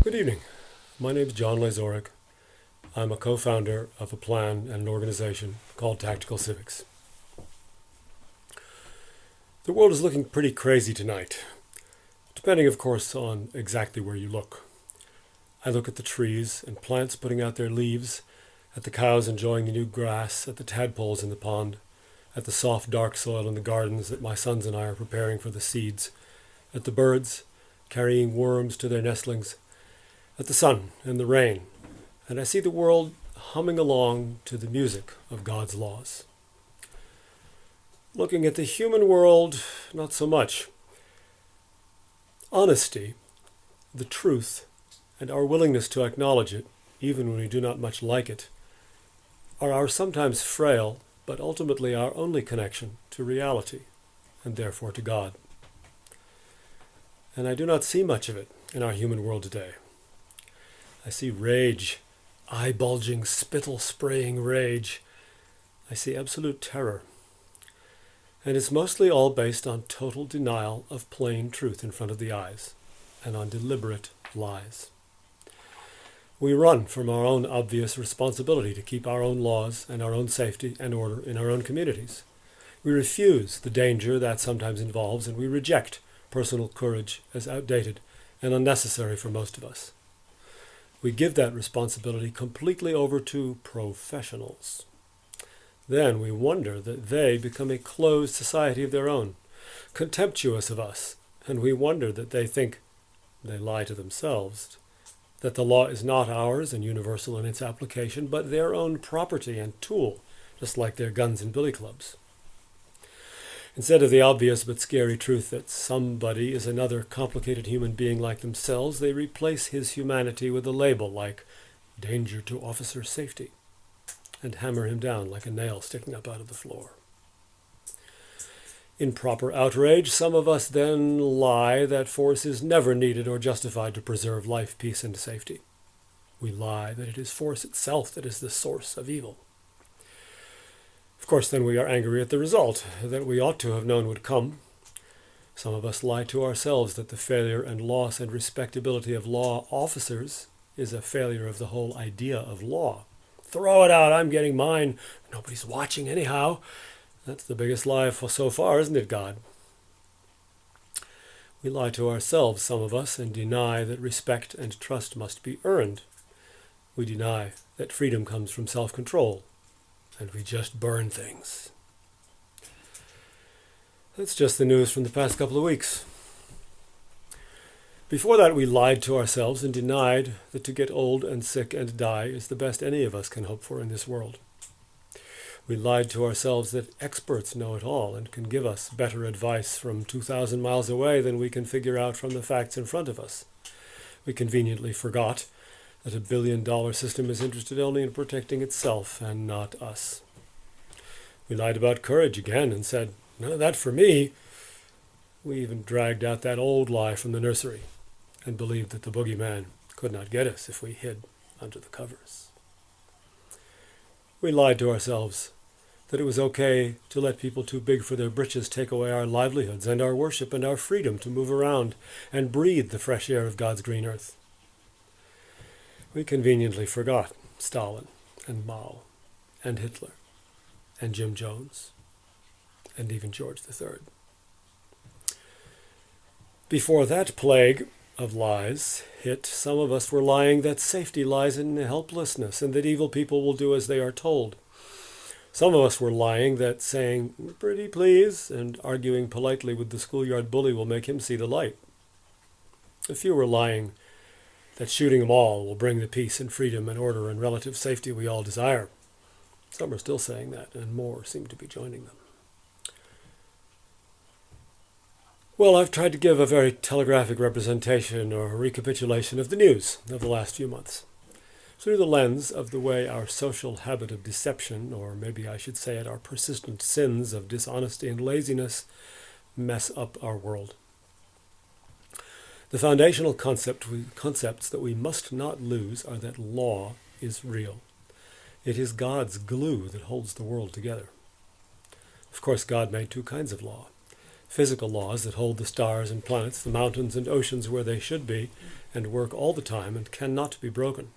Good evening. My name is John Lazoric. I'm a co-founder of a plan and an organization called Tactical Civics. The world is looking pretty crazy tonight, depending, of course, on exactly where you look. I look at the trees and plants putting out their leaves, at the cows enjoying the new grass, at the tadpoles in the pond, at the soft, dark soil in the gardens that my sons and I are preparing for the seeds, at the birds carrying worms to their nestlings, at the sun and the rain, and I see the world humming along to the music of God's laws. Looking at the human world, not so much. Honesty, the truth, and our willingness to acknowledge it, even when we do not much like it, are our sometimes frail, but ultimately our only connection to reality, and therefore to God. And I do not see much of it in our human world today. I see rage, eye-bulging, spittle-spraying rage. I see absolute terror. And it's mostly all based on total denial of plain truth in front of the eyes, and on deliberate lies. We run from our own obvious responsibility to keep our own laws and our own safety and order in our own communities. We refuse the danger that sometimes involves, and we reject personal courage as outdated and unnecessary for most of us. We give that responsibility completely over to professionals. Then we wonder that they become a closed society of their own, contemptuous of us, and we wonder that they think, they lie to themselves, that the law is not ours and universal in its application, but their own property and tool, just like their guns and billy clubs. Instead of the obvious but scary truth that somebody is another complicated human being like themselves, they replace his humanity with a label like danger to officer safety and hammer him down like a nail sticking up out of the floor. In proper outrage, some of us then lie that force is never needed or justified to preserve life, peace, and safety. We lie that it is force itself that is the source of evil. Of course, then we are angry at the result that we ought to have known would come. Some of us lie to ourselves that the failure and loss and respectability of law officers is a failure of the whole idea of law. Throw it out, I'm getting mine. Nobody's watching anyhow. That's the biggest lie so far, isn't it, God? We lie to ourselves, some of us, and deny that respect and trust must be earned. We deny that freedom comes from self-control. And we just burn things. That's just the news from the past couple of weeks. Before that, we lied to ourselves and denied that to get old and sick and die is the best any of us can hope for in this world. We lied to ourselves that experts know it all and can give us better advice from 2,000 miles away than we can figure out from the facts in front of us. We conveniently forgot that $1 billion system is interested only in protecting itself and not us. We lied about courage again and said, none of that for me. We even dragged out that old lie from the nursery and believed that the boogeyman could not get us if we hid under the covers. We lied to ourselves that it was okay to let people too big for their britches take away our livelihoods and our worship and our freedom to move around and breathe the fresh air of God's green earth. We conveniently forgot Stalin and Mao and Hitler and Jim Jones and even George III. Before that plague of lies hit, some of us were lying that safety lies in helplessness and that evil people will do as they are told. Some of us were lying that saying, pretty please, and arguing politely with the schoolyard bully will make him see the light. A few were lying that shooting them all will bring the peace and freedom and order and relative safety we all desire. Some are still saying that, and more seem to be joining them. Well, I've tried to give a very telegraphic representation or recapitulation of the news of the last few months, through the lens of the way our social habit of deception, or maybe I should say it, our persistent sins of dishonesty and laziness, mess up our world. The foundational concepts that we must not lose are that law is real. It is God's glue that holds the world together. Of course, God made two kinds of law. physical laws that hold the stars and planets, the mountains and oceans where they should be, and work all the time and cannot be broken.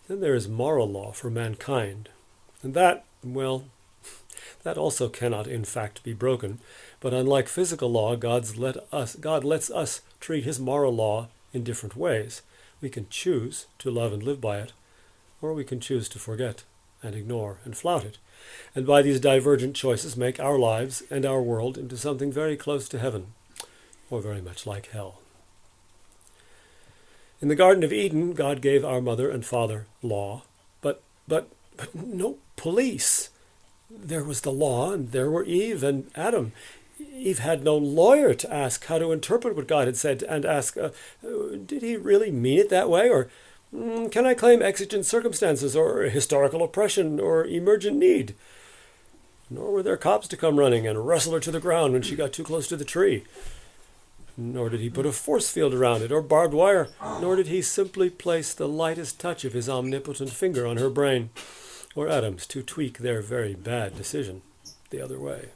Then there is moral law for mankind, and that, well, that also cannot in fact be broken, but unlike physical law, God lets us treat his moral law in different ways. We can choose to love and live by it, or we can choose to forget and ignore and flout it, and by these divergent choices make our lives and our world into something very close to heaven, or very much like hell. In the Garden of Eden, God gave our mother and father law, but no police. There was the law, and there were Eve and Adam. Eve had no lawyer to ask how to interpret what God had said and ask, did he really mean it that way? Or can I claim exigent circumstances or historical oppression or emergent need? Nor were there cops to come running and wrestle her to the ground when she got too close to the tree. Nor did he put a force field around it or barbed wire. Nor did he simply place the lightest touch of his omnipotent finger on her brain or Adam's to tweak their very bad decision the other way.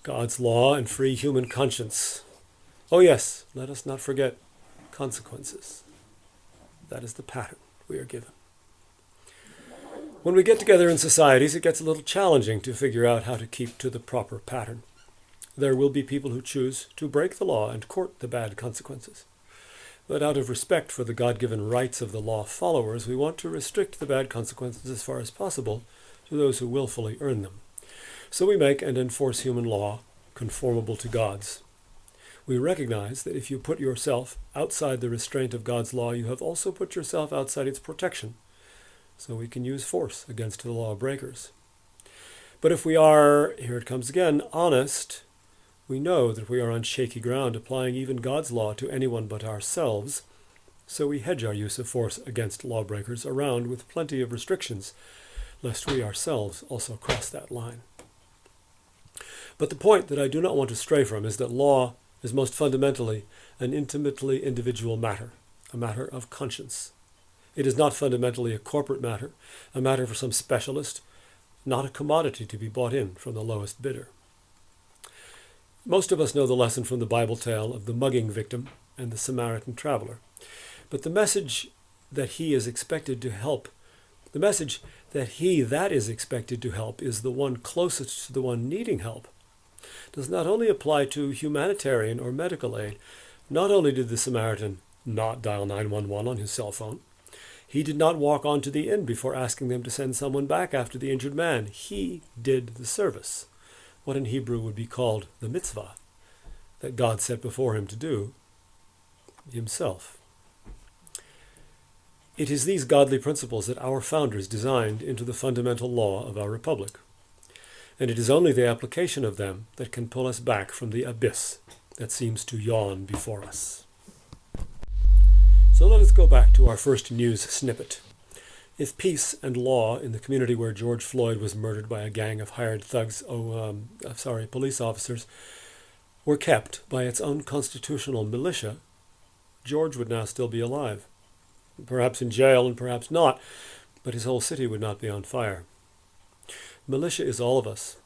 God's law and free human conscience. Oh yes, let us not forget consequences. That is the pattern we are given. When we get together in societies, it gets a little challenging to figure out how to keep to the proper pattern. There will be people who choose to break the law and court the bad consequences. But out of respect for the God-given rights of the law followers, we want to restrict the bad consequences as far as possible to those who willfully earn them. So we make and enforce human law conformable to God's. We recognize that if you put yourself outside the restraint of God's law, you have also put yourself outside its protection. So we can use force against the lawbreakers. But if we are, here it comes again, honest, we know that we are on shaky ground, applying even God's law to anyone but ourselves, so we hedge our use of force against lawbreakers around with plenty of restrictions, lest we ourselves also cross that line. But the point that I do not want to stray from is that law is most fundamentally an intimately individual matter, a matter of conscience. It is not fundamentally a corporate matter, a matter for some specialist, not a commodity to be bought in from the lowest bidder. Most of us know the lesson from the Bible tale of the mugging victim and the Samaritan traveler. But the message that he is expected to help, the message that he that is expected to help is the one closest to the one needing help, does not only apply to humanitarian or medical aid. Not only did the Samaritan not dial 911 on his cell phone, he did not walk onto the inn before asking them to send someone back after the injured man. He did the service, what in Hebrew would be called the mitzvah, that God set before him to do himself. It is these godly principles that our founders designed into the fundamental law of our republic, and it is only the application of them that can pull us back from the abyss that seems to yawn before us. So let us go back to our first news snippet. If peace and law in the community where George Floyd was murdered by a gang of hired police officers, were kept by its own constitutional militia, George would now still be alive. Perhaps in jail and perhaps not, but his whole city would not be on fire. Militia is all of us,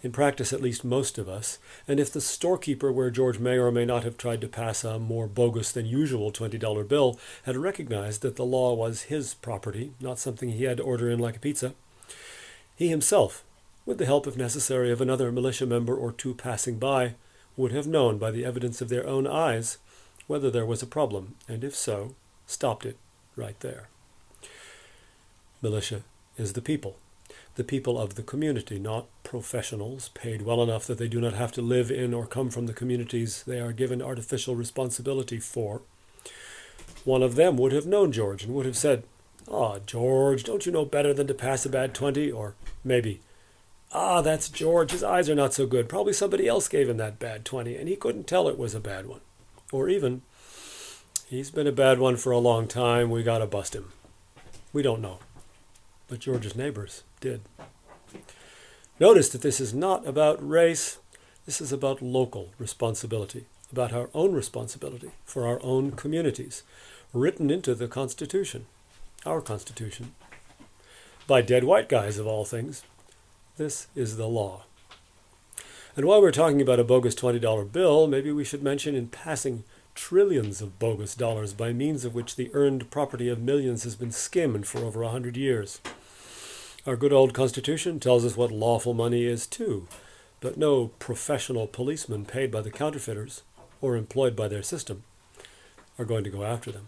in practice at least most of us, and if the storekeeper where George may or may not have tried to pass a more bogus than usual $20 bill had recognized that the law was his property, not something he had to order in like a pizza, he himself, with the help if necessary of another militia member or two passing by, would have known by the evidence of their own eyes whether there was a problem, and if so, stopped it right there. Militia is the people of the community, not professionals paid well enough that they do not have to live in or come from the communities they are given artificial responsibility for. One of them would have known George and would have said, George, don't you know better than to pass a bad 20? Or maybe, that's George, his eyes are not so good. Probably somebody else gave him that bad 20 and he couldn't tell it was a bad one. Or even, he's been a bad one for a long time, we gotta bust him. We don't know. But George's neighbors did. Notice that this is not about race. This is about local responsibility, about our own responsibility for our own communities, written into the Constitution, our Constitution, by dead white guys of all things. This is the law. And while we're talking about a bogus $20 bill, maybe we should mention in passing trillions of bogus dollars by means of which the earned property of millions has been skimmed for over 100 years. Our good old Constitution tells us what lawful money is too, but no professional policemen paid by the counterfeiters or employed by their system are going to go after them.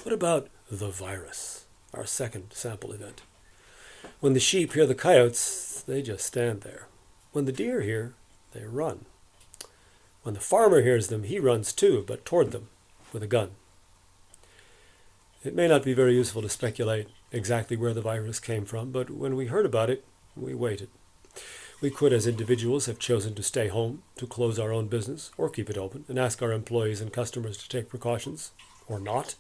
What about the virus, our second sample event? When the sheep hear the coyotes, they just stand there. When the deer hear, they run. When the farmer hears them, he runs too, but toward them with a gun. It may not be very useful to speculate exactly where the virus came from, but when we heard about it, we waited. We could, as individuals, have chosen to stay home, to close our own business, or keep it open, and ask our employees and customers to take precautions, or not.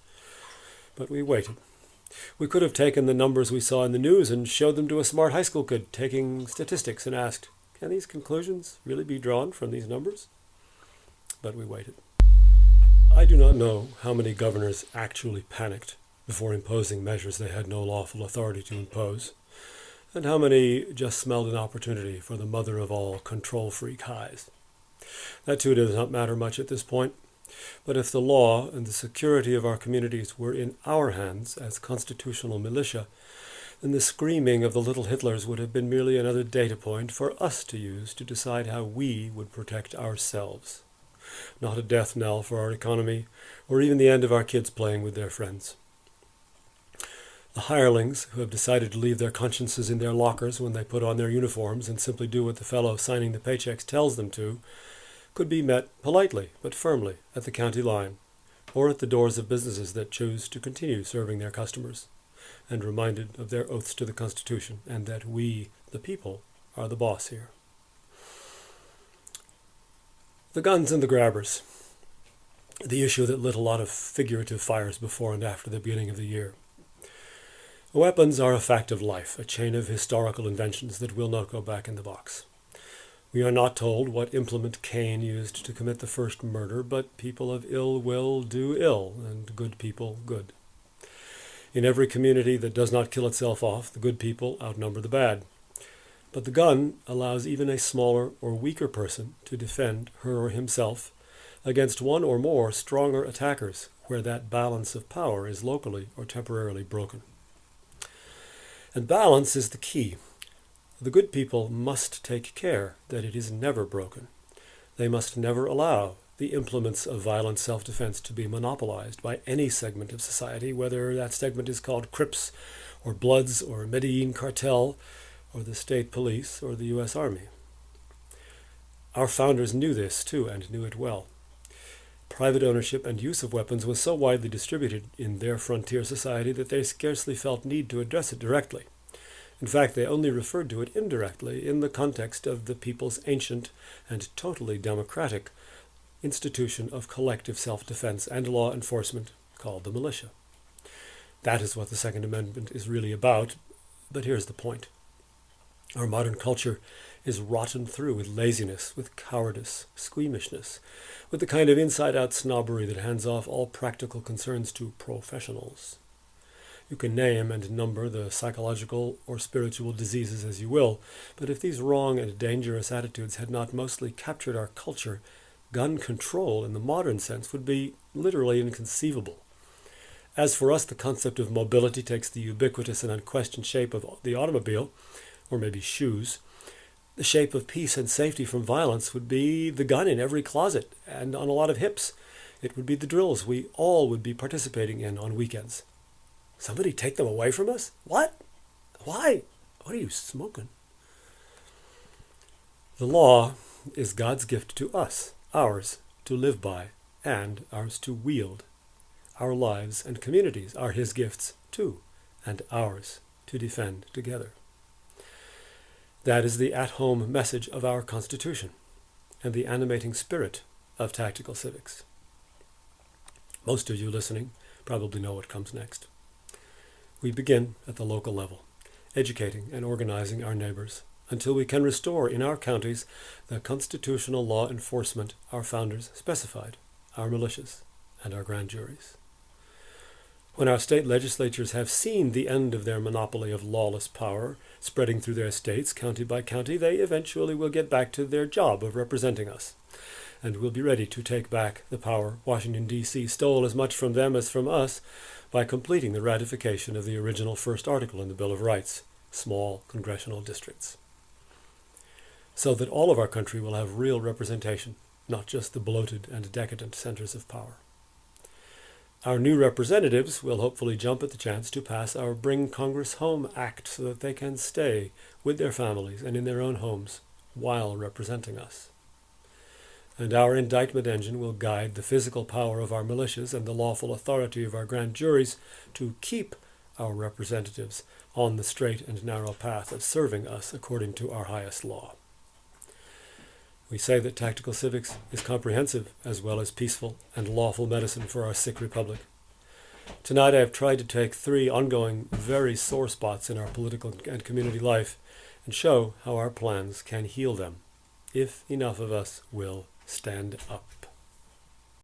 But we waited. We could have taken the numbers we saw in the news and showed them to a smart high school kid taking statistics and asked, can these conclusions really be drawn from these numbers? But we waited. I do not know how many governors actually panicked before imposing measures they had no lawful authority to impose, and how many just smelled an opportunity for the mother of all control freak highs. That too does not matter much at this point. But if the law and the security of our communities were in our hands as constitutional militia, then the screaming of the little Hitlers would have been merely another data point for us to use to decide how we would protect ourselves. Not a death knell for our economy, or even the end of our kids playing with their friends. The hirelings who have decided to leave their consciences in their lockers when they put on their uniforms and simply do what the fellow signing the paychecks tells them to, could be met politely but firmly at the county line, or at the doors of businesses that choose to continue serving their customers, and reminded of their oaths to the Constitution and that we, the people, are the boss here. The guns and the grabbers, the issue that lit a lot of figurative fires before and after the beginning of the year. Weapons are a fact of life, a chain of historical inventions that will not go back in the box. We are not told what implement Cain used to commit the first murder, but people of ill will do ill, and good people good. In every community that does not kill itself off, the good people outnumber the bad. But the gun allows even a smaller or weaker person to defend her or himself against one or more stronger attackers, where that balance of power is locally or temporarily broken. And balance is the key. The good people must take care that it is never broken. They must never allow the implements of violent self-defense to be monopolized by any segment of society, whether that segment is called Crips or Bloods or Medellin Cartel or the state police or the U.S. Army. Our founders knew this too, and knew it well. Private ownership and use of weapons was so widely distributed in their frontier society that they scarcely felt need to address it directly. In fact, they only referred to it indirectly in the context of the people's ancient and totally democratic institution of collective self-defense and law enforcement called the militia. That is what the Second Amendment is really about, but here's the point. Our modern culture is rotten through with laziness, with cowardice, squeamishness, with the kind of inside-out snobbery that hands off all practical concerns to professionals. You can name and number the psychological or spiritual diseases as you will, but if these wrong and dangerous attitudes had not mostly captured our culture, gun control in the modern sense would be literally inconceivable. As for us, the concept of mobility takes the ubiquitous and unquestioned shape of the automobile, or maybe shoes. The shape of peace and safety from violence would be the gun in every closet and on a lot of hips. It would be the drills we all would be participating in on weekends. Somebody take them away from us? What? Why? What are you smoking? The law is God's gift to us, ours to live by, and ours to wield. Our lives and communities are His gifts too, and ours to defend together. That is the at-home message of our Constitution, and the animating spirit of tactical civics. Most of you listening probably know what comes next. We begin at the local level, educating and organizing our neighbors, until we can restore in our counties the constitutional law enforcement our founders specified, our militias and our grand juries. When our state legislatures have seen the end of their monopoly of lawless power spreading through their states, county by county, they eventually will get back to their job of representing us, and will be ready to take back the power Washington, D.C. stole as much from them as from us by completing the ratification of the original first article in the Bill of Rights, small congressional districts, so that all of our country will have real representation, not just the bloated and decadent centers of power. Our new representatives will hopefully jump at the chance to pass our Bring Congress Home Act so that they can stay with their families and in their own homes while representing us. And our indictment engine will guide the physical power of our militias and the lawful authority of our grand juries to keep our representatives on the straight and narrow path of serving us according to our highest law. We say that tactical civics is comprehensive as well as peaceful and lawful medicine for our sick republic. Tonight I have tried to take 3 ongoing, very sore spots in our political and community life and show how our plans can heal them, if enough of us will stand up.